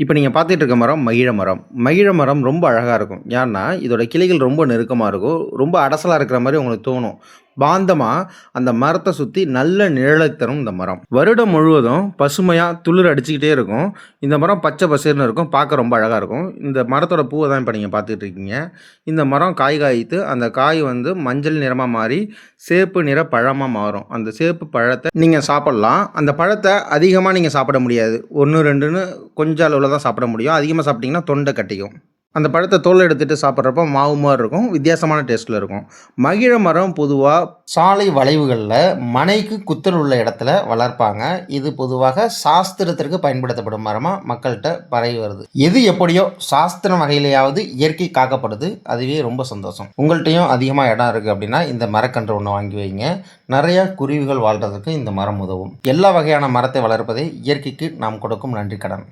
இப்போ நீங்க பார்த்துட்டு இருக்க மரம் மகிழ மரம். மகிழ மரம் ரொம்ப அழகா இருக்கும். ஏன்னா, இதோட கிளைகள் ரொம்ப நெருக்கமா இருக்கும். ரொம்ப அடசலா இருக்கிற மாரி உங்களுக்கு தோணும். பாந்தமா அந்த மரத்த சுத்தி நல்ல நிழலைத் தரும் இந்த மரம். வருடம் முழுவதும் பசுமையா துளிர் அடிச்சுக்கிட்டே இருக்கும். இந்த மரம் பச்சை பசேல்னு இருக்கும். பார்க்க ரொம்ப அழகா இருக்கும். இந்த மரத்தோட பூவ தான் இப்ப நீங்க பார்த்துட்டு இருக்கீங்க. இந்த மரம் காய் காய்த்து, அந்த காய் வந்து மஞ்சள் நிறமா மாறி, சேப்பு நிற பழமா மாறும். அந்த சேப்பு பழத்த நீங்க சாப்பிடலாம். அந்த பழத்த அதிகமா நீங்க சாப்பிட முடியாது. 1, 2ன்னு கொஞ்சம் அளவுல தான் சாப்பிட முடியும். அதிகமா சாப்பிட்டீங்கன்னா தொண்டை கட்டிக்கும். அந்த பழத்த தோல் எடுத்துட்டு சாப்பிட்றப்போ மாவு மாரி இருக்கும். வித்தியாசமான டேஸ்ட்ல இருக்கும். மகிழ மரம் பொதுவா சாலை வளைவுகள்ல மனைக்கு குத்தல் உள்ள இடத்துல வளர்ப்பாங்க. இது பொதுவாக சாஸ்திரத்திற்கு பயன்படுத்தப்படும் மரமா மக்கள்கிட்ட பரவி வருது. எது எப்படியோ சாஸ்திரம் வகையிலேயாவது இயற்கை காக்கப்படுது. அதுவே ரொம்ப சந்தோஷம். உங்கள்கிட்டயும் அதிகமா இடம் இருக்கு அப்படின்னா இந்த மரக்கன்று ஒன்று வாங்கி வைங்க. நிறைய குருவிகள் வாழ்றதுக்கு இந்த மரம் உதவும். எல்லா வகையான மரத்தை வளர்ப்பதே இயற்கைக்கு நாம் கொடுக்கும் நன்றி கடன்.